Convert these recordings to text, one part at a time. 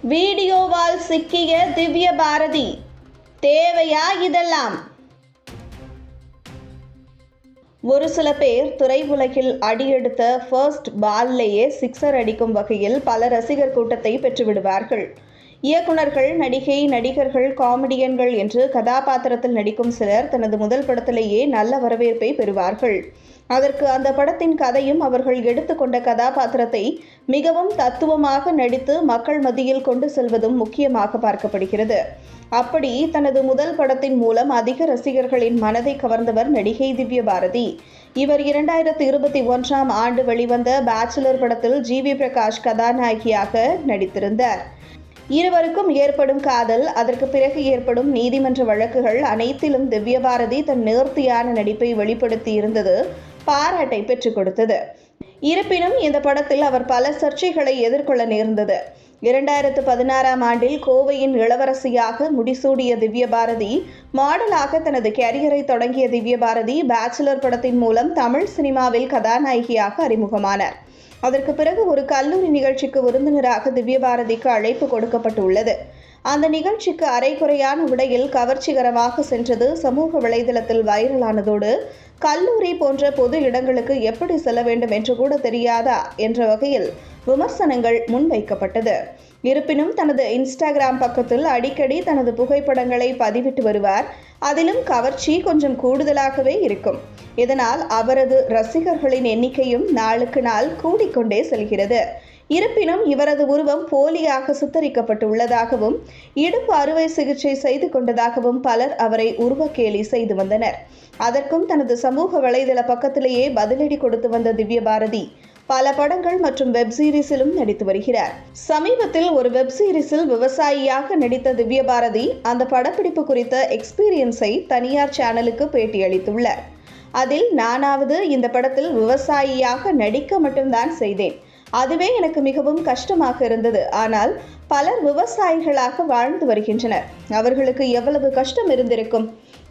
வீடியோவால் சிக்கிய திவ்ய பாரதி, தேவையா இதெல்லாம்? ஒரு சில பேர் திரையுலகில் அடியெடுத்த ஃபர்ஸ்ட் பால்லேயே சிக்ஸர் அடிக்கும் வகையில் பல ரசிகர் கூட்டத்தை பெற்றுவிடுவார்கள். இயக்குனர்கள், நடிகை, நடிகர்கள், காமெடியன்கள் என்று கதாபாத்திரத்தில் நடிக்கும் சிலர் தனது முதல் படத்திலேயே நல்ல வரவேற்பை பெறுவார்கள். அதற்கு அந்த படத்தின் கதையும் அவர்கள் எடுத்துக்கொண்ட கதாபாத்திரத்தை மிகவும் தத்துவமாக நடித்து மக்கள் மத்தியில் கொண்டு செல்வதும் முக்கியமாக பார்க்கப்படுகிறது. அப்படி தனது முதல் படத்தின் மூலம் அதிக ரசிகர்களின் மனதை கவர்ந்தவர் நடிகை திவ்ய பாரதி. இவர் 2021ஆம் ஆண்டு வெளிவந்த பேச்சுலர் படத்தில் ஜி.வி. பிரகாஷ் கதாநாயகியாக நடித்திருந்தார். இருவருக்கும் ஏற்படும் காதல், அதற்கு பிறகு ஏற்படும் நீதிமன்ற வழக்குகள் அனைத்திலும் திவ்ய பாரதி தன் நேர்த்தியான நடிப்பை வெளிப்படுத்தி இருந்தது பாராட்டை பெற்றுக் கொடுத்தது. இருப்பினும் இந்த படத்தில் அவர் பல சர்ச்சைகளை எதிர்கொள்ள நேர்ந்தது. 2016ஆம் ஆண்டில் கோவையின் இளவரசியாக முடிசூடிய திவ்ய பாரதி, மாடலாக தனது கேரியரை தொடங்கிய திவ்ய பாரதி பேச்சுலர் படத்தின் மூலம் தமிழ் சினிமாவில் கதாநாயகியாக அறிமுகமானார். அதற்கு பிறகு ஒரு கல்லூரி நிகழ்ச்சிக்கு விருந்தினராக திவ்ய பாரதிக்கு அழைப்பு கொடுக்கப்பட்டுள்ளது. அந்த நிகழ்ச்சிக்கு அரைகுறையான உடையில் கவர்ச்சிகரமாக சென்றது சமூக வலைதளத்தில் வைரலானதோடு, கல்லூரி போன்ற பொது இடங்களுக்கு எப்படி செல்ல வேண்டும் என்று கூட தெரியாதா என்ற வகையில் விமர்சனங்கள் முன்வைக்கப்பட்டது. இருப்பினும் தனது இன்ஸ்டாகிராம் பக்கத்தில் அடிக்கடி தனது புகைப்படங்களை பதிவிட்டு வருவார். அதிலும் கவர்ச்சி கொஞ்சம் கூடுதலாகவே இருக்கும். இதனால் அவரது ரசிகர்களின் எண்ணிக்கையும் நாளுக்கு நாள் கூடிக்கொண்டே செல்கிறது. இருப்பினும் இவரது உருவம் போலியாக சித்தரிக்கப்பட்டுள்ளதாகவும், இடுப்பு அறுவை சிகிச்சை செய்து கொண்டதாகவும் பலர் அவரை உருவக்கேலி செய்து வந்தனர். அதற்கும் தனது சமூக வலைதள பக்கத்திலேயே பதிலடி கொடுத்து வந்த திவ்ய பாரதி பல படங்கள் மற்றும் வெப் சீரிஸிலும் நடித்து வருகிறார். சமீபத்தில் ஒரு வெப் சீரிஸில் விவசாயியாக நடித்த திவ்ய பாரதி அந்த படப்பிடிப்பு குறித்த எக்ஸ்பீரியன்ஸை தனியார் சேனலுக்கு பேட்டியளித்துள்ளார். அதில், நானாவது இந்த படத்தில் விவசாயியாக நடிக்க மட்டும்தான் செய்தேன். அதுவே எனக்கு மிகவும் கஷ்டமாக இருந்தது. ஆனால் பலர் விவசாயிகளாக வாழ்ந்து வருகின்றனர். அவர்களுக்கு எவ்வளவு கஷ்டம் இருந்திருக்கும்.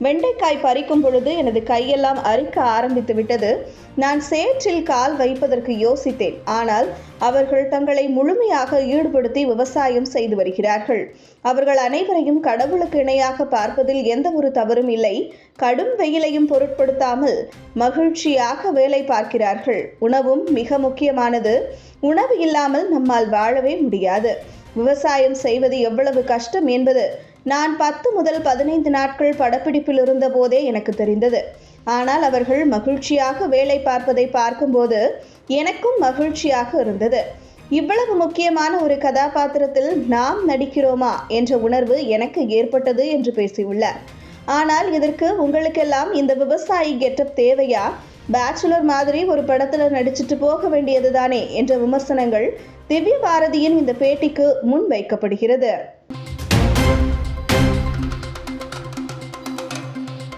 வெண்டைக்காய் பறிக்கும் பொழுது எனது கையெல்லாம் அரிக்க ஆரம்பித்து விட்டது. நான் சேற்றில் கால் வைப்பதற்கு யோசித்தேன். ஆனால் அவர்கள் தங்களை முழுமையாக ஈடுபடுத்தி விவசாயம் செய்து வருகிறார்கள். அவர்கள் அனைவரையும் கடவுளுக்கு இணையாக பார்ப்பதில் எந்த ஒரு தவறும் இல்லை. கடும் வெயிலையும் பொருட்படுத்தாமல் மகிழ்ச்சியாக வேலை பார்க்கிறார்கள். உணவும் மிக முக்கியமானது. உணவு இல்லாமல் நம்மால் வாழவே முடியாது. விவசாயம் செய்வது எவ்வளவு கஷ்டம் என்பது நான் 10 முதல் 15 நாட்கள் படப்பிடிப்பில் இருந்த போதே எனக்கு தெரிந்தது. ஆனால் அவர்கள் மகிழ்ச்சியாக வேலை பார்ப்பதை பார்க்கும்போது எனக்கும் மகிழ்ச்சியாக இருந்தது. இவ்வளவு முக்கியமான ஒரு கதாபாத்திரத்தில் நாம் நடிக்கிறோமா என்ற உணர்வு எனக்கு ஏற்பட்டது என்று பேசியுள்ளார். ஆனால் இதற்கு உங்களுக்கெல்லாம் இந்த விவசாயி கெட்டப் தேவையா? பேச்சுலர் மாதிரி ஒரு படத்தில் நடிச்சிட்டு போக வேண்டியது தானே என்ற விமர்சனங்கள் திவ்ய பாரதியின் இந்த பேட்டிக்கு முன் வைக்கப்படுகிறது.